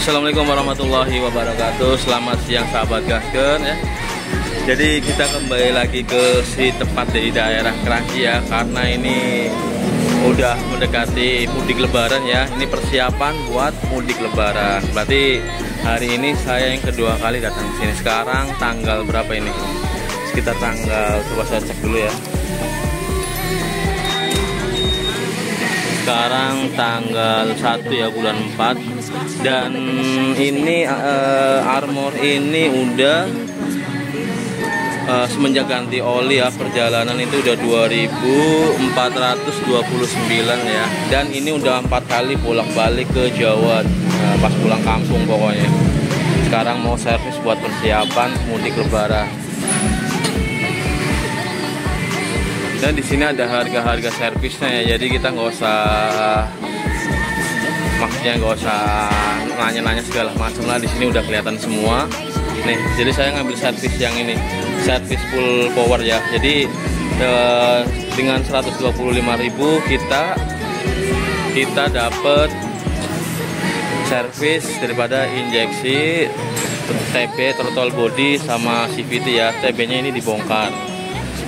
Assalamualaikum warahmatullahi wabarakatuh. Selamat siang sahabat gasken ya. Jadi kita kembali lagi ke si tempat di daerah Kranji ya, karena ini udah mendekati mudik lebaran ya. Ini persiapan buat mudik lebaran. Berarti hari ini saya yang kedua kali datang ke sini. Sekarang tanggal berapa ini? Sekitar tanggal, coba saya cek dulu ya. Sekarang tanggal 1 ya, bulan 4. Dan ini Armor ini udah semenjak ganti oli ya, perjalanan itu udah 2429 ya. Dan ini udah 4 kali bolak-balik ke Jawa pas pulang kampung pokoknya. Sekarang mau servis buat persiapan mudik lebaran. Dan di sini ada harga-harga servisnya ya, jadi kita nggak usah, maksudnya nggak usah nanya-nanya segala macam lah. Di sini udah kelihatan semua. Nih, jadi saya ngambil servis yang ini, servis full power ya. Jadi dengan 125.000 kita dapat servis daripada injeksi, TB, throttle body sama CVT ya. TB-nya ini dibongkar.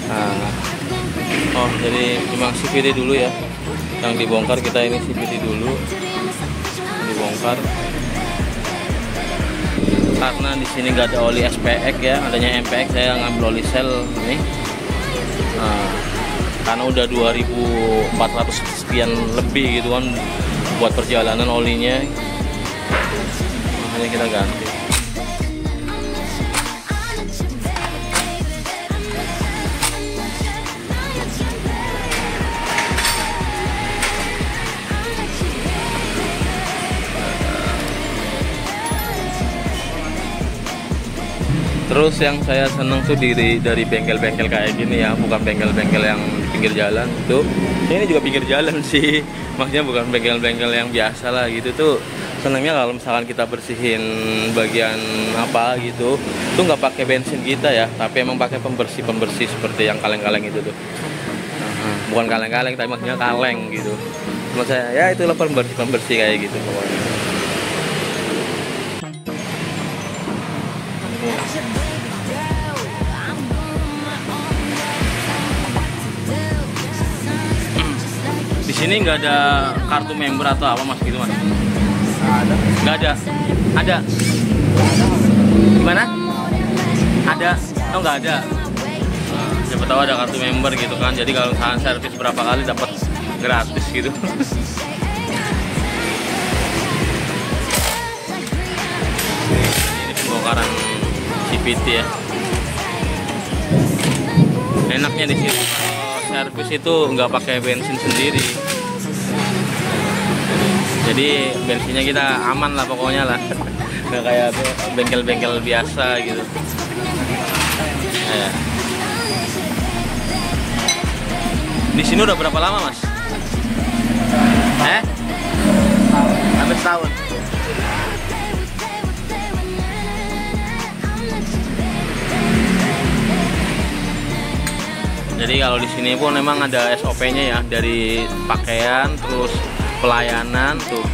Nah, oh, jadi cuma CVT dulu ya yang dibongkar, kita ini CVT dulu dibongkar karena di sini nggak ada oli SPX ya, adanya MPX. Saya ngambil oli sel ini karena udah 2400 sekian lebih gitu kan buat perjalanan olinya, makanya kita ganti. Terus yang saya seneng tuh dari bengkel-bengkel kayak gini ya, bukan bengkel-bengkel yang di pinggir jalan tuh. Ini juga pinggir jalan sih, maksudnya bukan bengkel-bengkel yang biasa lah gitu tuh. Senengnya kalau misalkan kita bersihin bagian apa gitu, tuh nggak pakai bensin kita ya, tapi emang pakai pembersih seperti yang kaleng-kaleng itu tuh. Bukan kaleng-kaleng, tapi maksudnya kaleng gitu. Maksud saya ya itulah pembersih kayak gitu pokoknya. Di sini nggak ada kartu member atau apa mas gitu mas? Ada. Nggak ada. Ada. Gimana? Ada. Oh nggak ada. Siapa tahu ada kartu member gitu kan. Jadi kalau misalkan servis berapa kali dapat gratis gitu. Ini pembongkaran CVT ya. Enaknya di sini servis itu nggak pakai bensin sendiri, jadi bensinnya kita aman lah pokoknya lah, nggak kayak bengkel-bengkel biasa gitu ya. Di sini udah berapa lama mas? Hampir setahun. Jadi kalau di sini pun memang ada SOP-nya ya, dari pakaian terus pelayanan tuh.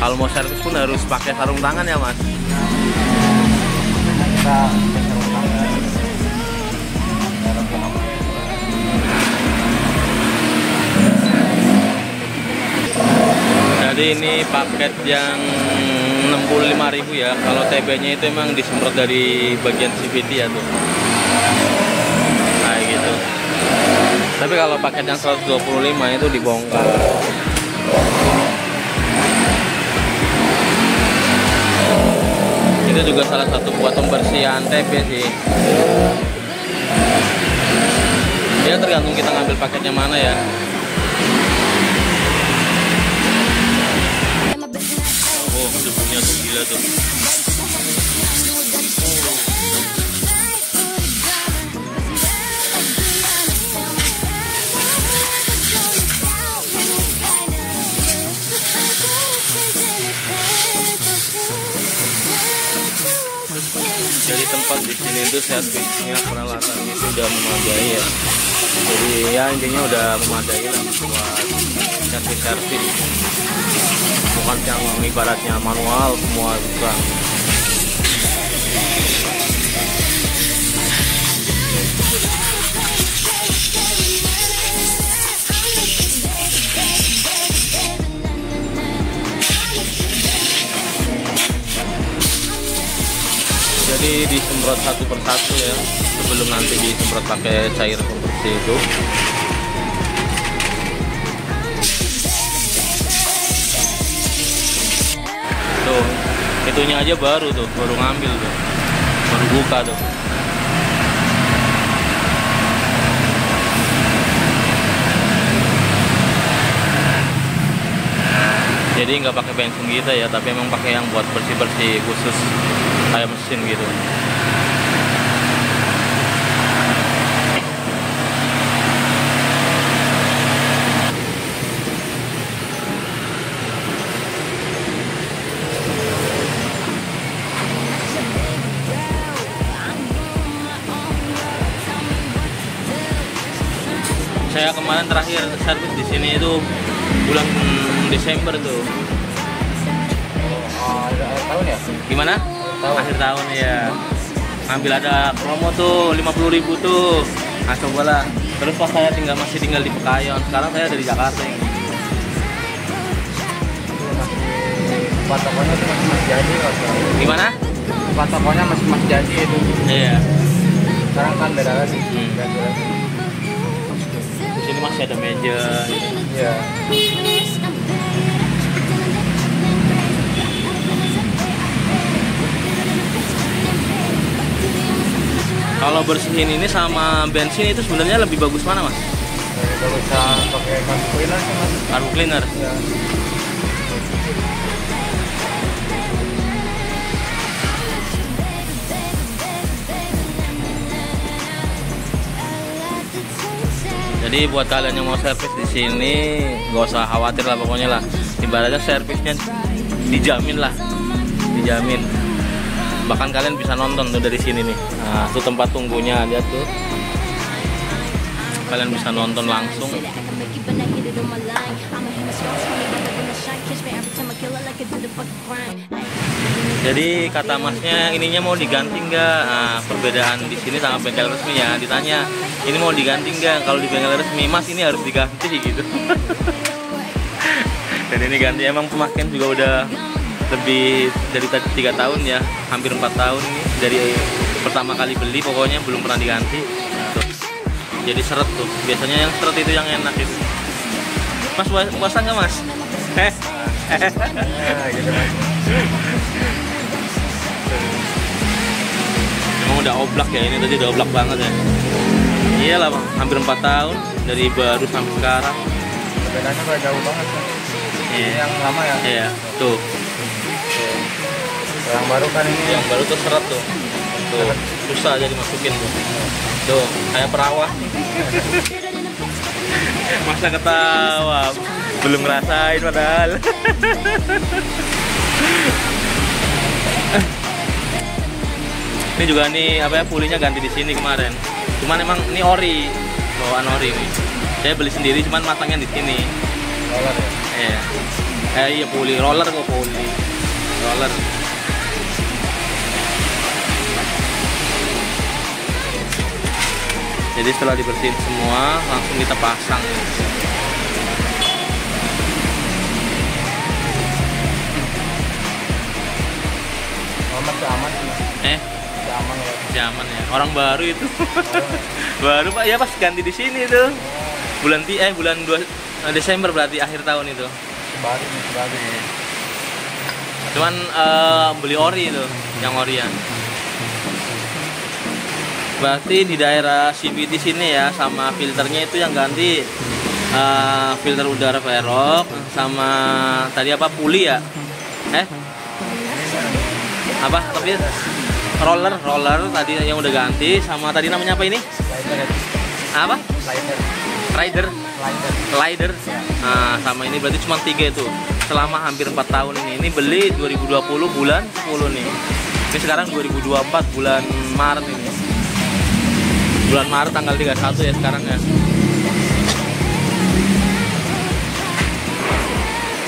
Kalau mau servis pun harus pakai sarung tangan ya mas. Jadi ini paket yang 65.000 ya. Kalau TB-nya itu emang disemprot dari bagian CVT ya tuh. kayak gitu. Tapi kalau paket yang 125 itu dibongkar. Itu juga salah satu buat pembersihan TP sih. Ya tergantung kita ngambil paketnya mana ya. Oh, debunya tuh gila tuh. Jadi tempat di sini itu servisnya peralatan itu udah memadai ya. Jadi ya intinya udah memadai lah buat servis. Bukan yang ibaratnya manual semua, bukan. Jadi disemprot satu persatu ya, sebelum nanti disemprot pakai cair pembersih itu. Tuh, itunya aja baru ngambil tuh, baru buka tuh. Jadi nggak pakai bensin kita ya, tapi emang pakai yang buat bersih-bersih khusus kayak mesin gitu. Saya kemarin terakhir servis di sini itu bulan Desember tuh. Akhir tahun ya? Gimana? Akhir tahun ya. Ngambil ada promo tuh 50.000 tuh. Nah cobalah. Terus pas saya masih tinggal di Pekayon. Sekarang saya dari Jakarta ini. Patokannya itu masih jadi kalau. Gimana? Patokannya masih jadi itu. Iya. Sekarang kan beda lagi. Di sini masih ada meja. Iya. Kalau bersihin ini sama bensin itu sebenarnya lebih bagus mana, Mas? Kalau bisa pakai karbu cleaner sih, Mas. Karbu cleaner. Ya. Jadi buat kalian yang mau servis di sini nggak usah khawatir lah, pokoknya lah. Ibaratnya servisnya dijamin lah, dijamin. Bahkan kalian bisa nonton tuh dari sini nih. Nah, tuh tempat tunggunya ada tuh. Kalian bisa nonton langsung. Jadi kata masnya ininya mau diganti nggak? Nah, perbedaan di sini sama bengkel resmi ya. Ditanya ini mau diganti nggak? Kalau di bengkel resmi, Mas ini harus diganti gitu. Dan ini ganti emang pemakaian juga udah lebih dari 3 tahun ya, hampir 4 tahun ini dari pertama kali beli, pokoknya belum pernah diganti tuh. Jadi seret tuh, biasanya yang seret itu yang enak itu. Mas puasa nggak, Mas? Gitu, Mas. Emang udah oblak ya, ini tadi udah oblak banget ya. Iyalah Bang, hampir 4 tahun dari baru sampai sekarang. Bedanya nggak jauh banget kan. Iya. Yang lama ya? Iya, tuh. Yang baru kan ini. Yang baru tuh seret tuh. Tuh, susah aja dimasukin tuh. Tuh, kayak perawat. Masa ketawa, belum ngerasain padahal. Ini juga nih apa ya, pulinya ganti di sini kemarin. Cuman emang ini ori, bawaan ori nih. Saya beli sendiri, cuman matangnya di sini. Roller ya? Iya. Iya puli, roller kok, puli. Roller. Jadi setelah dibersihin semua, langsung kita pasang. Masih aman sih, Mas. Eh, Masih aman ya. masih aman ya. Orang baru itu. Baru Pak ya, pas ganti di sini tuh. Bulan 2 Desember berarti akhir tahun itu. Kembali. Cuman beli ori itu, yang orian. Berarti di daerah CVT sini ya, sama filternya itu yang ganti filter udara Aerox sama tadi apa puli ya? Apa? Tapi roller tadi yang udah ganti, sama tadi namanya apa ini? Apa? Slider. Nah, sama ini berarti cuma 3 itu selama hampir 4 tahun ini. Ini beli 2020 bulan 10 nih. Ini sekarang 2024 bulan Maret ini. Bulan Maret tanggal 31 ya sekarang ya.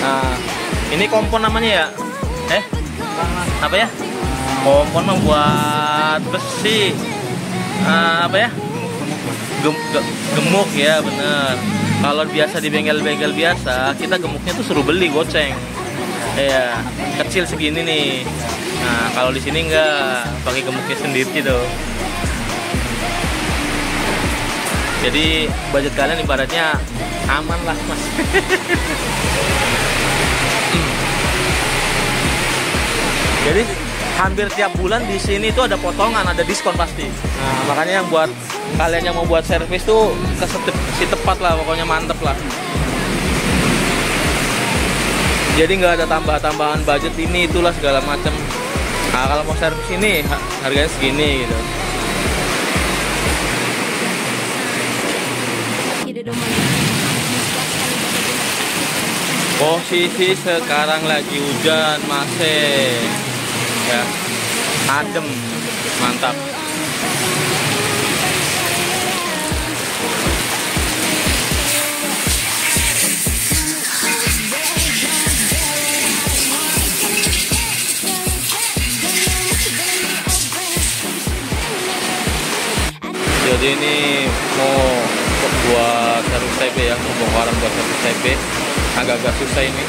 Nah, ini kompon namanya ya? Apa ya? Kompon membuat besi. Apa ya? Gemuk ya, bener. Kalau biasa di bengkel-bengkel biasa, kita gemuknya tuh suruh beli goceng. Iya, kecil segini nih. Nah, kalau di sini enggak, pakai gemuknya sendiri tuh. Jadi budget kalian ibaratnya aman lah, Mas. Jadi hampir tiap bulan di sini tuh ada potongan, ada diskon pasti. Nah, makanya yang buat kalian yang mau buat servis tuh si tepat lah, pokoknya mantep lah. Jadi nggak ada tambah-tambahan budget ini itulah segala macam. Nah, kalau mau servis ini harganya segini gitu. Posisi sekarang lagi hujan masih ya, adem, mantap. Jadi ini mau buat servis TP ya, pembongkaran buat servis TP, agak-agak susah ini.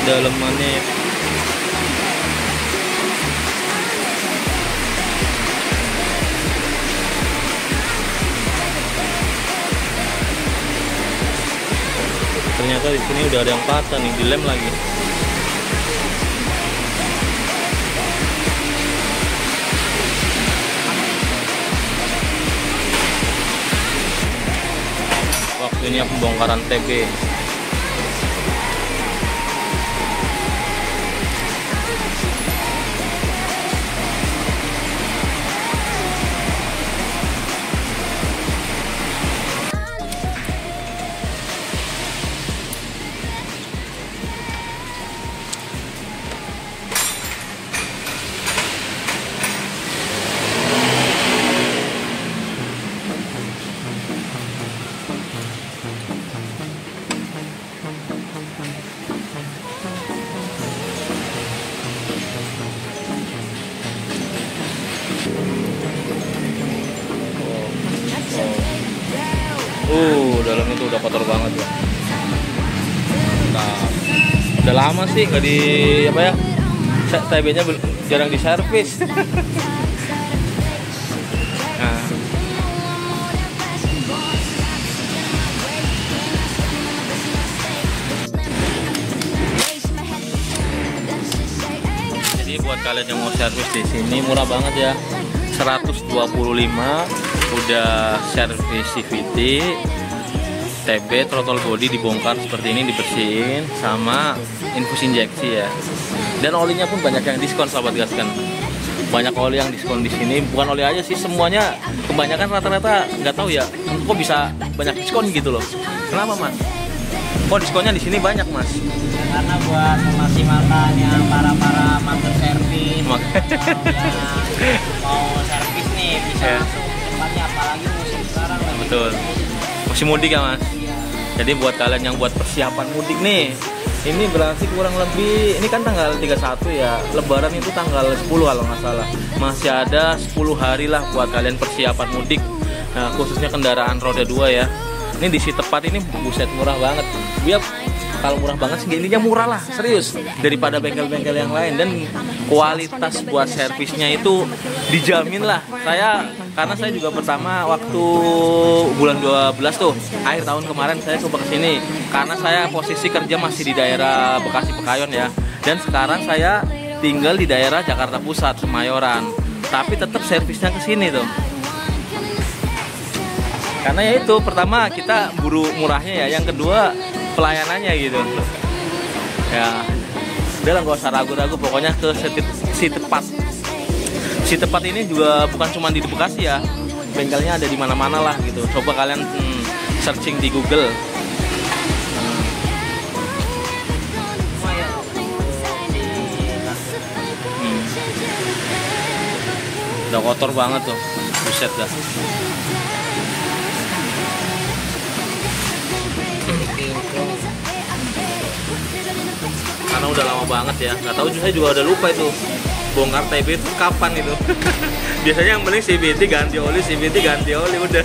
Dalemannya ternyata di sini udah ada yang patah nih, dilem lagi. Waktunya pembongkaran TB. Dalamnya tuh udah kotor banget ya. Nah, udah lama sih nggak di apa ya, TB-nya jarang diservis. Nah, jadi buat kalian yang mau servis di sini murah banget ya, 125 udah servis CVT, TB, throttle body dibongkar seperti ini, dibersihin, sama infus injeksi ya. Dan olinya pun banyak yang diskon, sahabat gas kan. Banyak oli yang diskon di sini, bukan oli aja sih, semuanya kebanyakan rata-rata nggak tahu ya, kok bisa banyak diskon gitu loh. Kenapa Mas? Kok diskonnya di sini banyak Mas? Karena buat memaksimalkan yang para master servis, yang mau servis nih bisa langsung tempatnya, apalagi musim sekarang lagi. Betul. Musim mudik ya Mas? Jadi buat kalian yang buat persiapan mudik nih, ini berarti kurang lebih, ini kan tanggal 31 ya, Lebaran itu tanggal 10 kalau nggak salah. Masih ada 10 hari lah buat kalian persiapan mudik. Nah, khususnya kendaraan roda 2 ya. Ini di Si Tepat ini buset murah banget. Dia kalau murah banget sih, intinya murah lah, serius, daripada bengkel-bengkel yang lain. Dan kualitas buat servisnya itu dijamin lah. Karena saya juga pertama waktu bulan 12 tuh, akhir tahun kemarin saya coba kesini. Karena saya posisi kerja masih di daerah Bekasi Pekayon ya. Dan sekarang saya tinggal di daerah Jakarta Pusat, Kemayoran. Tapi tetap servisnya kesini tuh. Karena ya itu, pertama kita buru murahnya ya, yang kedua pelayanannya gitu. Ya, udah lah, gak usah ragu-ragu, pokoknya ke Si Tepat. Si Tepat ini juga bukan cuma di Bekasi ya, bengkelnya ada di mana-mana lah gitu. Coba kalian searching di Google. Udah kotor banget tuh, buset dah. Karena udah lama banget ya, nggak tahu, saya juga udah lupa itu bongkar TB itu kapan itu. Biasanya yang penting CVT ganti oli, CVT ganti oli udah.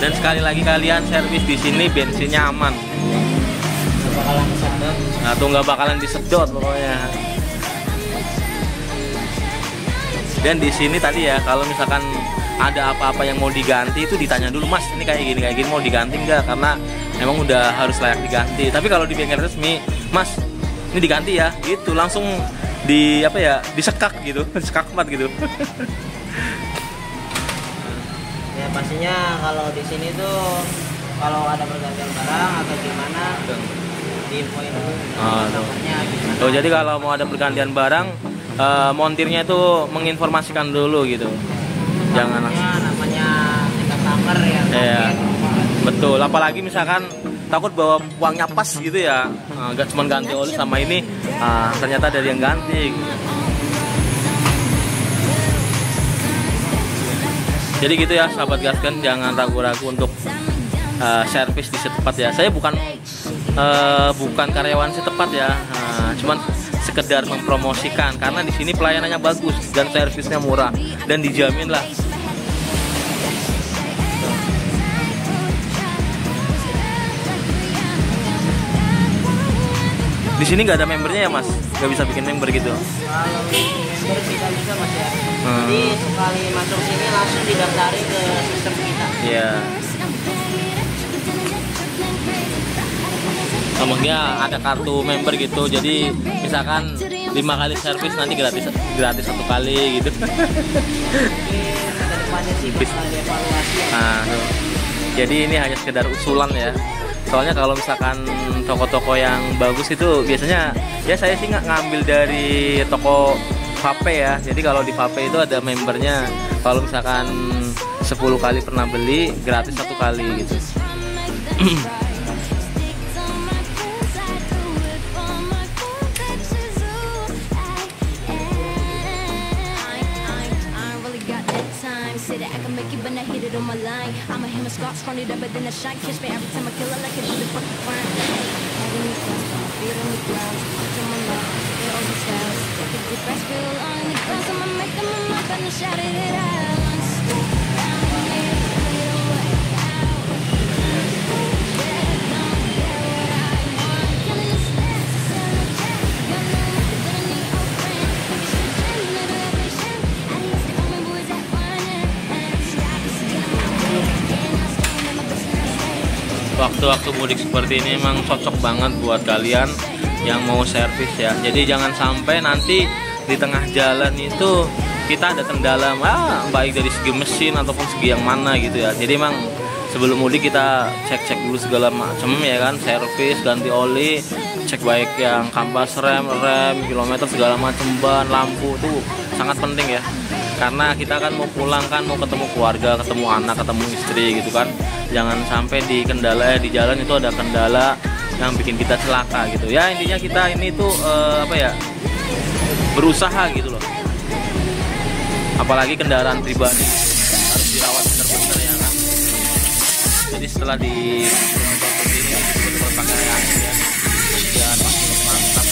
Dan sekali lagi kalian servis di sini bensinnya aman. Nggak bakalan disedot pokoknya. Dan di sini tadi ya, kalau misalkan ada apa-apa yang mau diganti itu ditanya dulu, Mas ini kayak gini mau diganti nggak, karena memang udah harus layak diganti. Tapi kalau di bengkel resmi, Mas ini diganti ya, gitu langsung disekak gitu, disekakmat gitu. Ya pastinya kalau di sini tuh kalau ada pergantian barang atau gimana diinfoin dulu. Gimana. Oh, jadi kalau mau ada pergantian barang, montirnya itu menginformasikan dulu gitu. Jangan namanya customer ya. Iya. Betul, apalagi misalkan takut bawa uangnya pas gitu ya, nggak cuma ganti oli sama ini, ternyata ada yang ganti. Jadi gitu ya sahabat Gasken, jangan ragu-ragu untuk servis di Si Tepat ya. Saya bukan karyawan Si Tepat ya, cuman sekedar mempromosikan karena di sini pelayanannya bagus dan servisnya murah dan dijamin lah. Di sini nggak ada membernya ya Mas? Nggak bisa bikin member gitu? Kalau member kita bisa Mas ya. Jadi sekali masuk sini langsung didaftarin ke sistem kita. Iya. Ngomongnya ada kartu member gitu. Jadi misalkan 5 kali servis nanti gratis 1 kali gitu. Kedepannya sih bakal dievaluasi. Nah, jadi ini hanya sekedar usulan ya. Soalnya kalau misalkan toko-toko yang bagus itu biasanya ya saya sih nggak ngambil dari toko vape ya. Jadi kalau di vape itu ada membernya. Kalau misalkan 10 kali pernah beli gratis 1 kali gitu. Say that I can make it, but I hit it on my line. I'm a hammer, Scott, run it up, but then I shine. Catch me every time I kill it like I do the fucking crime. Having me fast, on my feet on the ground. Touch on my love, get all the styles. Take a deep breath, feel on the ground. I'ma make them in my bed and shout it out. Step down, yeah, fade away out. Waktu-waktu mudik seperti ini emang cocok banget buat kalian yang mau servis ya. Jadi jangan sampai nanti di tengah jalan itu kita ada kendala, baik dari segi mesin ataupun segi yang mana gitu ya. Jadi emang sebelum mudik kita cek-cek dulu segala macam ya kan, servis, ganti oli, cek baik yang kampas rem, kilometer segala macam, ban, lampu itu sangat penting ya. Karena kita kan mau pulang kan, mau ketemu keluarga, ketemu anak, ketemu istri gitu kan. Jangan sampai di jalan itu ada kendala yang bikin kita celaka gitu ya. Intinya kita ini tuh berusaha gitu loh. apalagi kendaraan pribadi harus dirawat benar-benar ya kan. Jadi setelah di ini benar-benar pakai air ya biar makin mantap.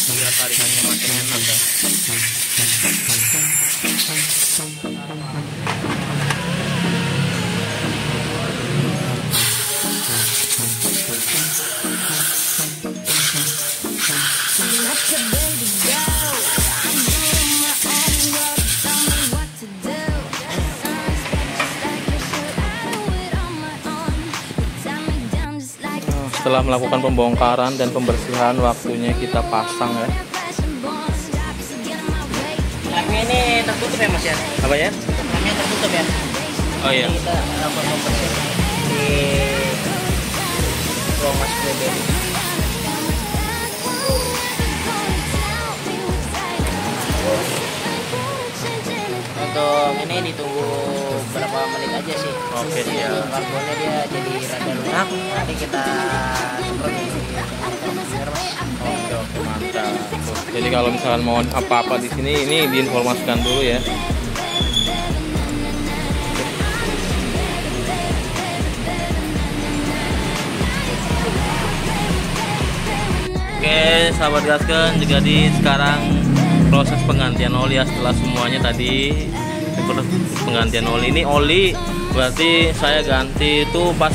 Biar tarikannya makin enak ya. Let your baby go. I'm doing my own work. Tell me what to do. Sounds just like you should. I do it on my own. You tie me down just like a Setelah melakukan pembongkaran dan pembersihan, waktunya kita pasang ya. fashion born. Stop to get in my way. Laknya ini tertutup ya Mas ya? Apa ya? Laknya tertutup ya? Oh iya. Jadi kita lakukan pembersihan di ruang Mas BBM. Untuk ini ditunggu berapa menit aja sih. Oke, Jadi siap. karbonnya dia jadi rada lunak. Nanti kita semprot di air Mas. Oke, mantap. Tuh, jadi kalau misalkan mau apa-apa di sini, ini diinformasikan dulu ya. Oke, sahabat gasken, jadi sekarang proses penggantian oli ya setelah semuanya tadi penggantian oli. Ini oli berarti saya ganti itu pas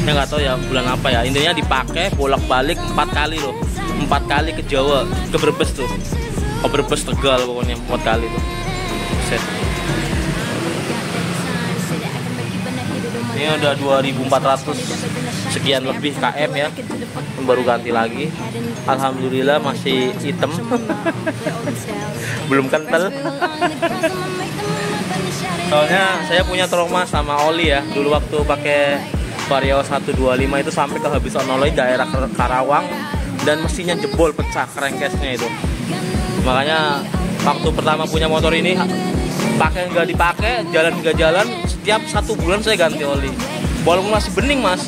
ya nggak tahu ya bulan apa ya, intinya dipakai bolak-balik 4 kali loh, 4 kali ke Jawa, ke Brebes tuh, ke Brebes Tegal pokoknya 4 kali tuh. Set. Ini udah 2400 sekian lebih km ya, baru ganti lagi. Alhamdulillah masih hitam. Belum kental. Soalnya saya punya trauma sama oli ya. Dulu waktu pakai Vario 125 itu sampai kehabisan oli daerah Karawang dan mesinnya jebol, pecah crankcase-nya itu. Makanya waktu pertama punya motor ini pakai nggak dipakai, jalan nggak jalan, setiap 1 bulan saya ganti oli. Walaupun masih bening mas,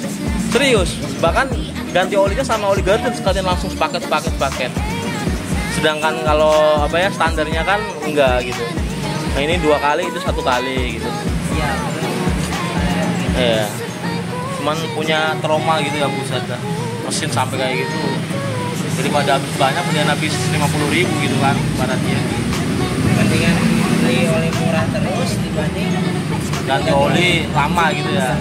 serius. Bahkan ganti olinya sama oli Garden sekalian langsung sepaket. Sedangkan kalau apa ya standarnya kan enggak gitu. Nah ini 2 kali, itu 1 kali gitu. Iya. Iya. Cuman punya trauma gitu ya, buset dah. Mesin sampai kayak gitu. Jadi pada habis banyak, kemudian habis 50.000 gitu kan pada dia. Mendingan beli oli murah terus dibanding Ganti oli lama gitu ya.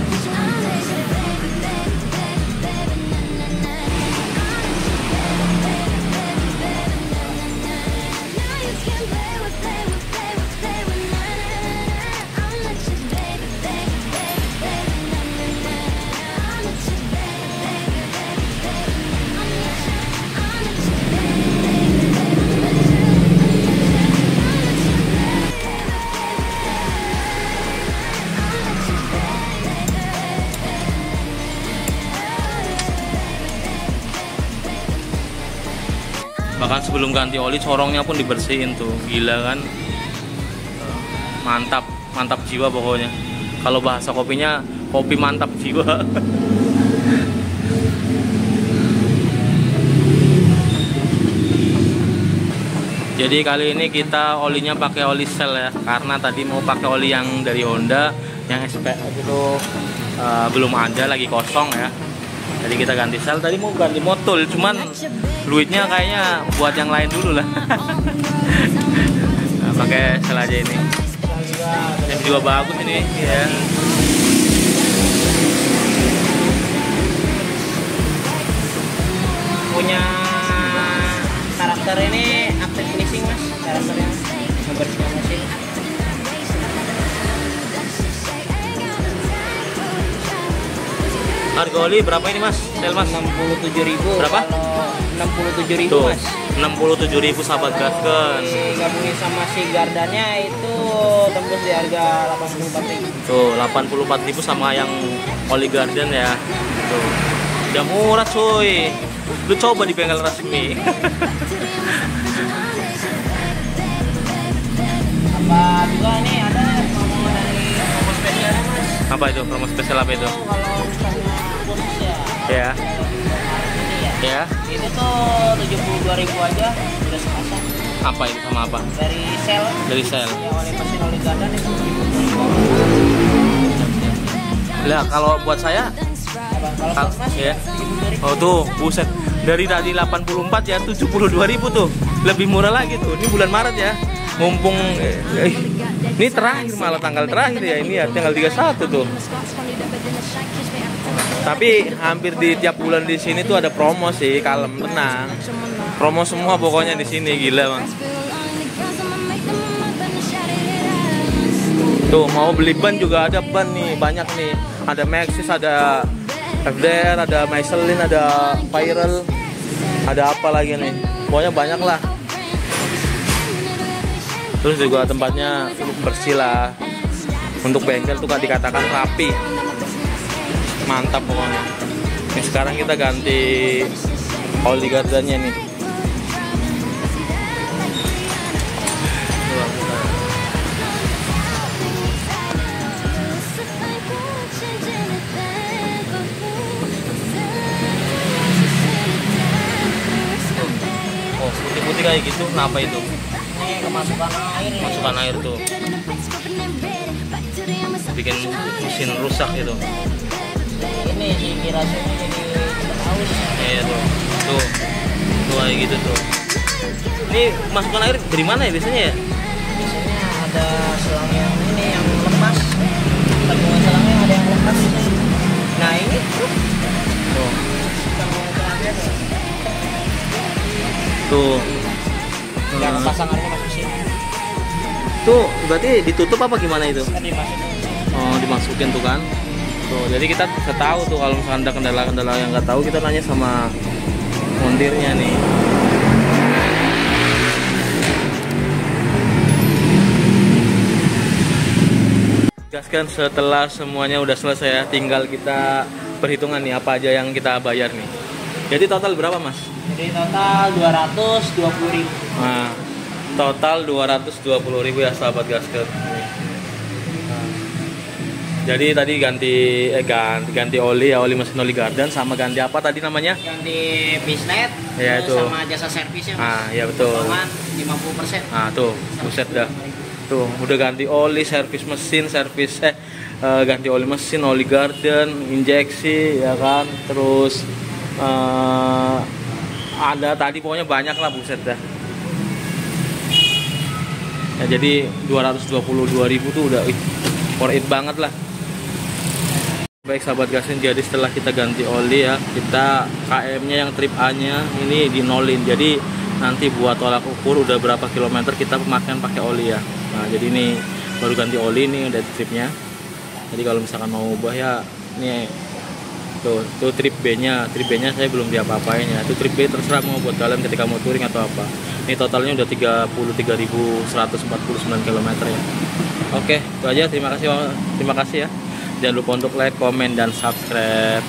Bahkan sebelum ganti oli corongnya pun dibersihin tuh, gila kan. Mantap jiwa pokoknya. Kalau bahasa kopinya, kopi mantap jiwa. Jadi kali ini kita olinya pakai oli Shell ya, karena tadi mau pakai oli yang dari Honda yang SPF itu belum ada, lagi kosong ya. Jadi kita ganti Shell. Tadi mau ganti motul, cuman duitnya kayaknya buat yang lain dulu lah. Nah, pakai Shell aja ini. Yang juga bagus ini ya. punya karakter ini active finishing mas, karakternya membersihkan mesin. Harga oli berapa ini Mas? Sel Mas? 67.000. Berapa? Kalau 67.000 Tuh, Mas. 67.000 sahabat gasken. Digabungin sama si gardannya itu tembus di harga 84.000. Tuh, 84.000 sama yang oli garden ya. Tuh. Udah murah cuy. Lu coba di bengkel resmi. Apa juga ini ada promo dari promo spesialnya Mas. Apa itu? Promo spesial apa itu? Kalau misalnya khusus ya. Ya. Ini ya. Ya. Itu tuh 72.000 aja udah sepasang. Apa itu sama apa? Dari sel. Dari sel. Ya oleh mesin oli gardan itu 72.000. Lah kalau buat saya Kalau buat Mas ya. 72.000. Oh tuh, buset. Dari tadi 84 ya 72.000 tuh. Lebih murah lagi tuh. Ini bulan Maret ya. Mumpung ini terakhir malah tanggal terakhir ya ini ya tanggal 31 tuh. Tapi hampir di tiap bulan di sini tuh ada promo sih, kalem tenang. Promo semua pokoknya di sini gila, Mas. Tuh mau beli ban juga ada ban nih, banyak nih. Ada Maxxis, ada FDR, ada Michelin, ada Viral. Ada apa lagi nih? Pokoknya banyak lah. Terus juga tempatnya bersih lah. Untuk bengkel tuh kan dikatakan rapi. Mantap pokoknya. Nih sekarang kita ganti oli gardannya nih. Oh, putih-putih kayak gitu, kenapa itu? Ini kemasukan air. Masukkan air tuh. Bikin mesin rusak itu. Ini si kirasnya jadi cepet haus. Iya tuh. Tuh. Tuh kayak gitu tuh. Ini masukkan air dari mana ya biasanya ya? Biasanya ada selang yang ini yang lepas. Tabungan selangnya ada yang lepas. Nah ini tuh. Tuh. Yang terakhir tuh. Tuh. Yang pasangannya masuk sini. Tuh, berarti ditutup apa gimana itu? Tadi masukin. Oh, dimasukin tuh kan. Tuh, jadi kita bisa tahu tuh kalau misalkan ada kendala-kendala yang nggak tahu, kita nanya sama montirnya nih. Gaskan setelah semuanya udah selesai ya, tinggal kita perhitungan nih apa aja yang kita bayar nih. Jadi total berapa, Mas? Jadi total 220.000. Nah, total 220.000 ya sahabat gasket. Jadi tadi ganti oli ya, oli mesin oli garden, sama ganti apa tadi namanya? Ganti bisnet Ya, itu. sama jasa servisnya. Ah, ya betul. Potongan 50%. Nah, tuh, buset dah. Tuh, udah ganti oli, servis mesin, ganti oli mesin, oli garden, injeksi ya kan. Terus ada tadi pokoknya banyak lah, buset dah. Ya, jadi 222.000 tuh udah worth it banget lah. Baik sahabat gasken, jadi setelah kita ganti oli ya, kita KM-nya yang trip A-nya ini dinolin. Jadi nanti buat tolak ukur udah berapa kilometer kita pemakaian pakai oli ya. Nah, jadi ini baru ganti oli nih udah tripnya. Jadi kalau misalkan mau ubah ya ini tuh trip B-nya. Trip B-nya saya belum diapa-apain ya. Itu trip B terserah mau buat kalian ketika mau touring atau apa. Ini totalnya udah 33.149 km ya. Oke, itu aja. Terima kasih ya. Jangan lupa untuk like, komen, dan subscribe.